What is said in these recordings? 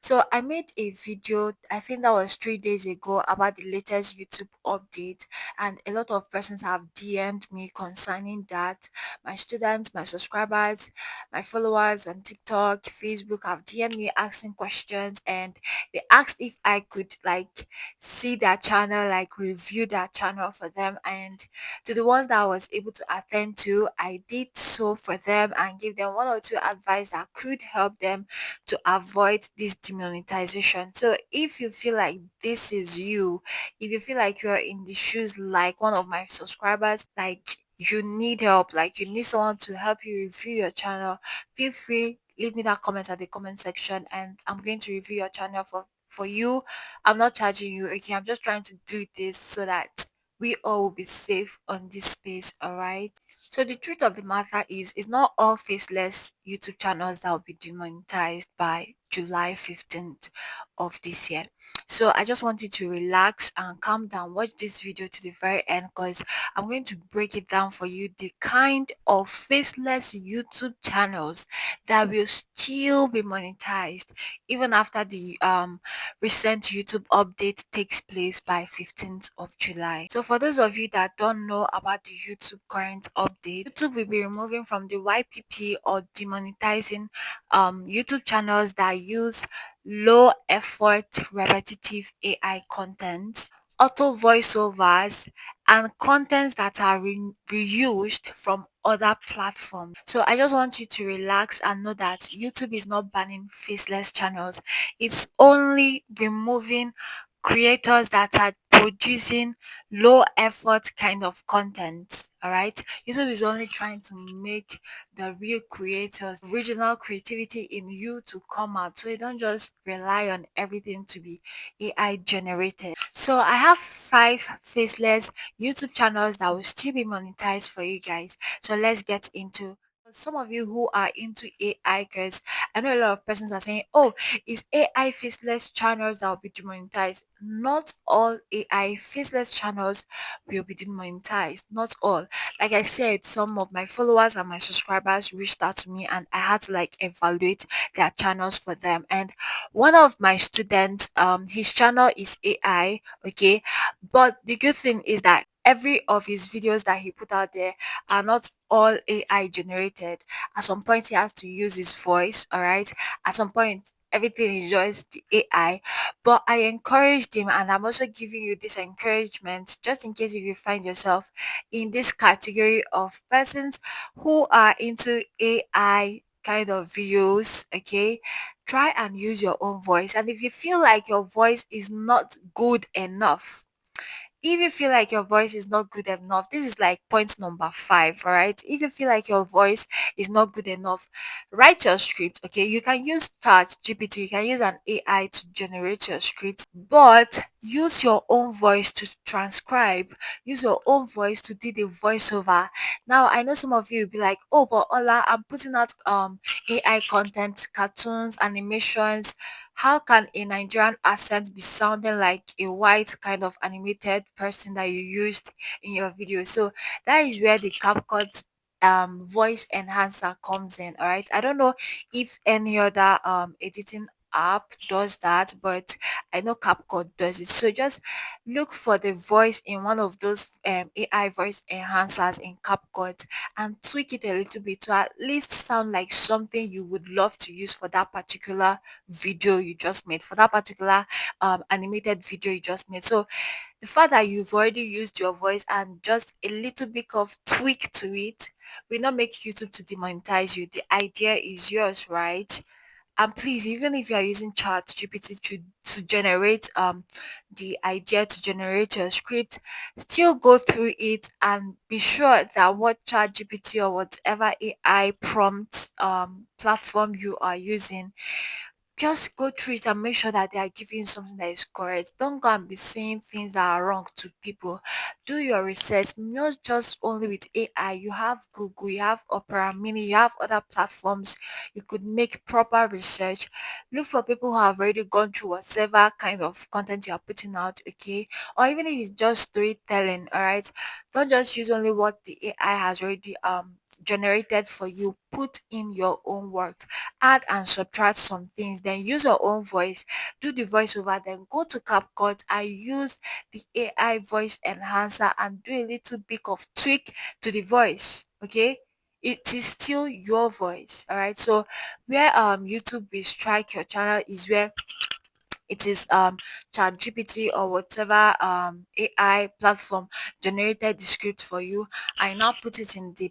So I made a video, I think that was 3 days ago, about the latest YouTube update, and a lot of persons have DM'd me concerning that. My students, my subscribers, my followers on TikTok, Facebook have DM'd me asking questions, and they asked if I could like see their channel, like review their channel for them. And to the ones that I was able to attend to, I did so for them and give them one or two advice that could help them to avoid this demonetization. So if you feel like this is you, if you feel like you're in the shoes like one of my subscribers, like you need help, like you need someone to help you review your channel, feel free, leave me that comment at the comment section and I'm going to review your channel for you. I'm not charging you, okay? I'm just trying to do this so that we all will be safe on this space, all right? So the truth of the matter is, it's not all faceless YouTube channels that will be demonetized by July 15th of this year. So I just want you to relax and calm down. Watch this video to the very end because I'm going to break it down for you the kind of faceless YouTube channels that will still be monetized even after the recent YouTube update takes place by 15th of July. So for those of you that don't know about the YouTube current update, YouTube will be removing from the YPP or demonetizing YouTube channels that use low effort repetitive AI content, auto voiceovers, and contents that are reused from other platforms. So I just want you to relax and know that YouTube is not banning faceless channels. It's only removing creators that are producing low effort kind of content. All right. YouTube is only trying to make the real creators, original creativity in you to come out. So you don't just rely on everything to be AI generated. So I have 5 faceless YouTube channels that will still be monetized for you guys. So let's get into some of you who are into AI, because I know a lot of persons are saying, oh, it's AI faceless channels that will be demonetized. Not all AI faceless channels will be demonetized. Not all. Like I said, some of my followers and my subscribers reached out to me and I had to like evaluate their channels for them. And one of my students, his channel is AI, okay, but the good thing is that every of his videos that he put out there are not all AI generated. At some point he has to use his voice, all right? At some point everything is just the AI. But I encouraged him and I'm also giving you this encouragement just in case if you find yourself in this category of persons who are into AI kind of videos, okay? Try and use your own voice. And if you feel like your voice is not good enough, if you feel like your voice is not good enough, this is like point number 5, all right? If you feel like your voice is not good enough, write your script, okay? You can use Chat GPT, you can use an AI to generate your script, but use your own voice to transcribe, use your own voice to do the voiceover. Now, I know some of you will be like, oh, but Ola, I'm putting out AI content, cartoons, animations. How can a Nigerian accent be sounding like a white kind of animated person that you used in your video? So that is where the CapCut voice enhancer comes in. All right. I don't know if any other editing app does that, but I know CapCut does it. So just look for the voice in one of those AI voice enhancers in CapCut and tweak it a little bit to at least sound like something you would love to use for that particular video you just made, for that particular animated video you just made. So the fact that you've already used your voice and just a little bit of tweak to it will not make YouTube to demonetize you. The idea is yours, right? And please, even if you are using Chat GPT to generate the idea, to generate your script, still go through it and be sure that what Chat GPT or whatever AI prompt platform you are using, just go through it and make sure that they are giving you something that is correct. Don't go and be saying things that are wrong to people. Do your research, not just only with AI. You have Google, you have Opera Mini, you have other platforms. You could make proper research. Look for people who have already gone through whatever kind of content you are putting out, okay? Or even if it's just storytelling, all right? Don't just use only what the AI has already generated for you. Put in your own work, add and subtract some things, then use your own voice, do the voiceover, then go to CapCut and use the AI voice enhancer and do a little bit of tweak to the voice. Okay, it is still your voice. All right, so where YouTube will strike your channel is where it is ChatGPT or whatever AI platform generated the script for you. I now put it in the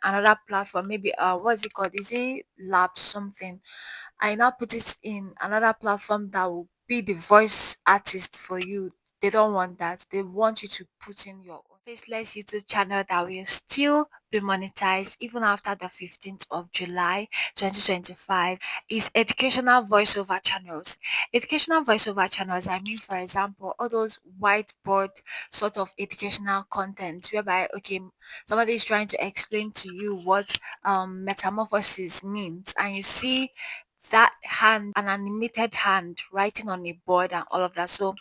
another platform, maybe what's it called, is it lab something. I now put it in another platform that will be the voice artist for you. They don't want that. They want you to put in your own faceless YouTube channel that will still be monetized even after the 15th of July 2025 is educational voiceover channels. Educational voiceover channels, I mean, for example, all those whiteboard sort of educational content whereby, okay, somebody is trying to explain to you what metamorphosis means, and you see that hand, an animated hand writing on a board and all of that. So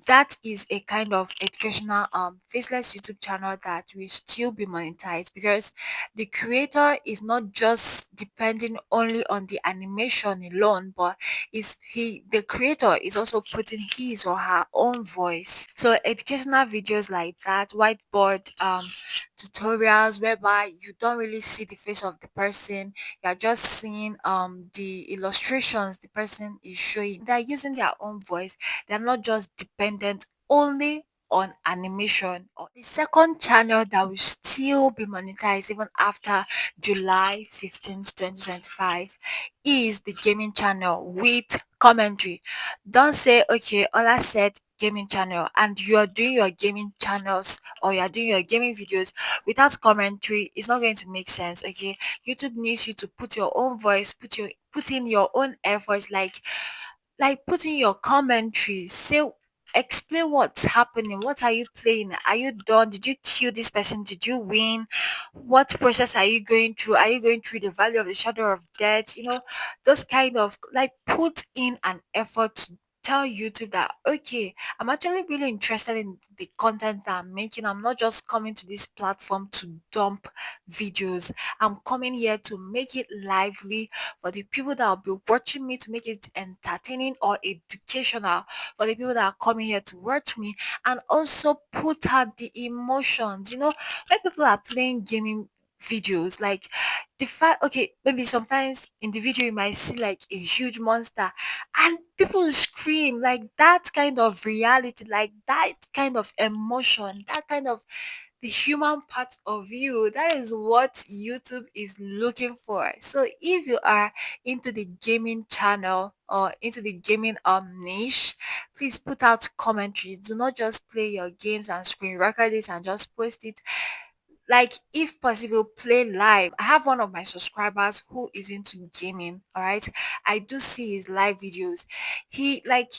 that is a kind of educational faceless YouTube channel that will still be monetized because the creator is not just depending only on the animation alone, but is he the creator is also putting his or her own voice. So educational videos like that, whiteboard tutorials whereby you don't really see the face of the person, you're just seeing the illustrations the person is showing. They're using their own voice, they're not just dependent only on animation. Or the second channel that will still be monetized even after July 15th, 2025 is the gaming channel with commentary. Don't say, okay, Ola said gaming channel and you're doing your gaming channels or you're doing your gaming videos without commentary. It's not going to make sense. Okay, YouTube needs you to put your own voice, put in your own efforts, like put in your commentary, say, explain what's happening, what are you playing, are you done, did you kill this person, did you win, what process are you going through, are you going through the valley of the shadow of death, those kind of, like, put in an effort to tell YouTube that, okay, I'm actually really interested in the content that I'm making. I'm not just coming to this platform to dump videos. I'm coming here to make it lively for the people that will be watching me, to make it entertaining or educational for the people that are coming here to watch me, and also put out the emotions. When people are playing gaming videos, like the fact, okay, maybe sometimes in the video you might see like a huge monster and people scream, like that kind of reality, like that kind of emotion, that kind of the human part of you. That is what YouTube is looking for. So if you are into the gaming channel or into the gaming niche, please put out commentary. Do not just play your games and screen record it and just post it. Like, if possible, play live. I have one of my subscribers who is into gaming. All right, I do see his live videos. He like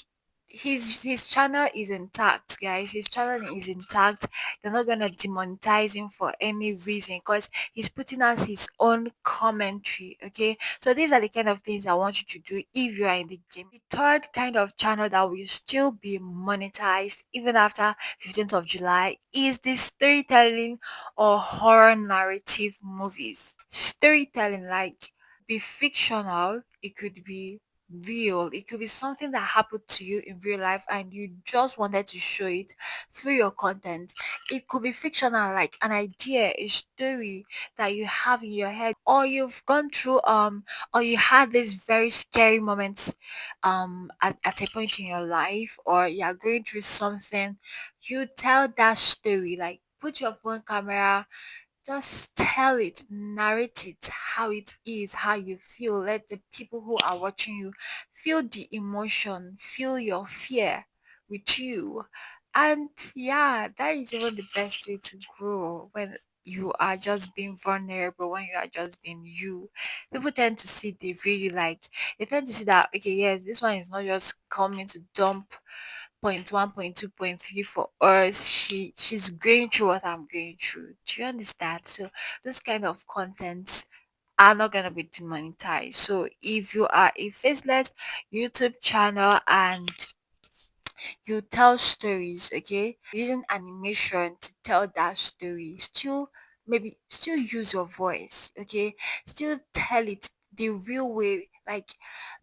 his channel is intact, guys. His channel is intact. They're not gonna demonetize him for any reason because he's putting out his own commentary. Okay, so these are the kind of things I want you to do if you are in the game. The third kind of channel that will still be monetized even after 15th of July is the storytelling or horror narrative movies. Storytelling, like, be fictional, it could be real, it could be something that happened to you in real life and you just wanted to show it through your content. It could be fictional, like an idea, a story that you have in your head, or you've gone through or you had this very scary moment at a point in your life, or you're going through something. You tell that story, like, put your phone camera, just tell it, narrate it how it is, how you feel. Let the people who are watching you feel the emotion, feel your fear with you. And yeah, that is even the best way to grow, when you are just being vulnerable, when you are just being you. People tend to see the real you, like, they tend to see that, okay, yes, this one is not just coming to dump point one, point two, point three for us. She's going through what I'm going through. Do you understand? So those kind of contents are not gonna be demonetized. So if you are a faceless YouTube channel and you tell stories, okay, using animation to tell that story, still maybe still use your voice, okay? Still tell it the real way, like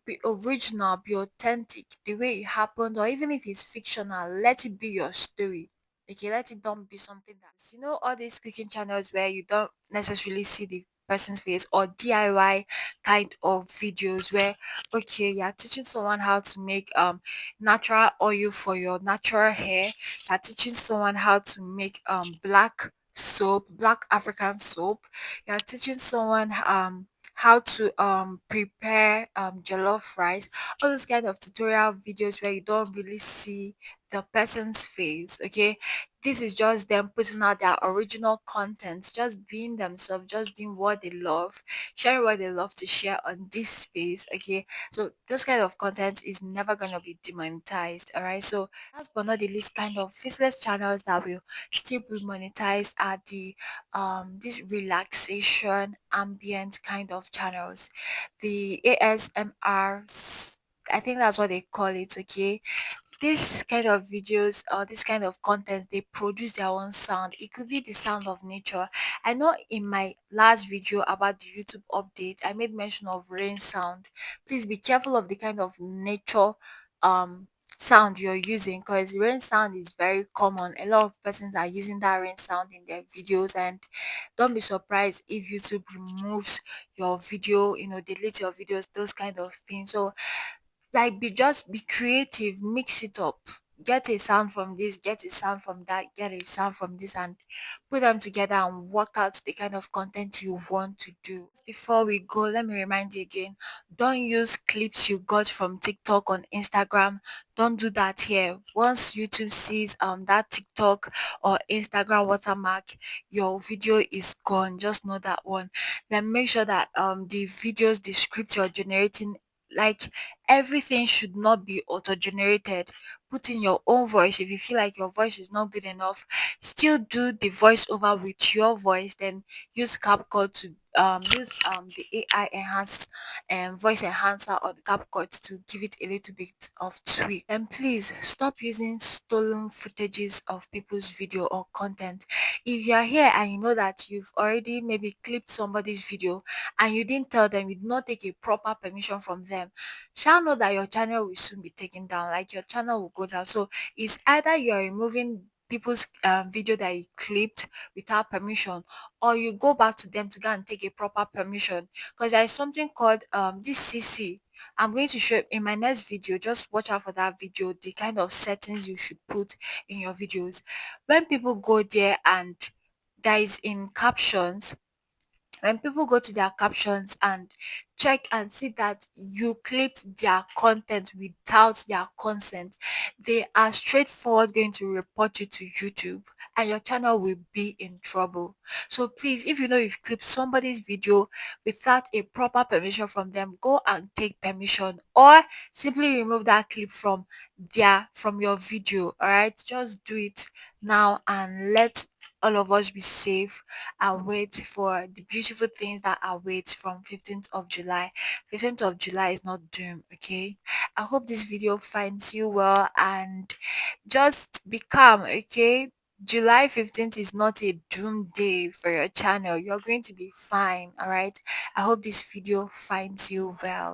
be original, be authentic, the way it happened, or even if it's fictional, let it be your story. Okay, let it don't be something that's, all these cooking channels where you don't necessarily see the person's face, or DIY kind of videos where, okay, you're teaching someone how to make natural oil for your natural hair, you're teaching someone how to make black soap, black African soap, you're teaching someone how to prepare jollof rice, all those kind of tutorial videos where you don't really see the person's face, okay? This is just them putting out their original content, just being themselves, just doing what they love, sharing what they love to share on this space, okay? So those kind of content is never gonna be demonetized, all right? So last but not the least, kind of faceless channels that will still be monetized are the this relaxation ambient kind of channels, the ASMR. I think that's what they call it, okay? This kind of videos or this kind of content, they produce their own sound. It could be the sound of nature. I know in my last video about the YouTube update, I made mention of rain sound. Please be careful of the kind of nature um sound you're using, because rain sound is very common. A lot of persons are using that rain sound in their videos, and don't be surprised if YouTube removes your video, delete your videos, those kind of things. So like be creative, mix it up. Get a sound from this, get a sound from that, get a sound from this, and put them together and work out the kind of content you want to do. Before we go, let me remind you again, don't use clips you got from TikTok on Instagram. Don't do that here. Once YouTube sees that TikTok or Instagram watermark, your video is gone. Just know that one. Then make sure that the videos, the script you're generating, like everything should not be auto generated. Put in your own voice. If you feel like your voice is not good enough, still do the voiceover with your voice. Then use CapCut to use the AI enhance voice enhancer or the CapCut to give it a little bit of tweak. And please stop using stolen footages of people's video or content. If you are here and you know that you've already maybe clipped somebody's video and you didn't tell them, you did not take a proper permission from them, shall know that your channel will soon be taken down, like your channel will go down. So it's either you're removing people's video that you clipped without permission, or you go back to them to go and take a proper permission, because there is something called this CC. I'm going to show in my next video. Just watch out for that video, the kind of settings you should put in your videos. When people go there and there is in captions, when people go to their captions and check and see that you clipped their content without their consent, they are straightforward going to report you to YouTube, and your channel will be in trouble. So please, if you know you've clipped somebody's video without a proper permission from them, go and take permission, or simply remove that clip from your video. All right, just do it now and let all of us be safe and wait for the beautiful things that await from 15th of July. 15th of July is not doom, okay? I hope this video finds you well, and just be calm, okay? July 15th is not a doom day for your channel. You're going to be fine, all right? I hope this video finds you well.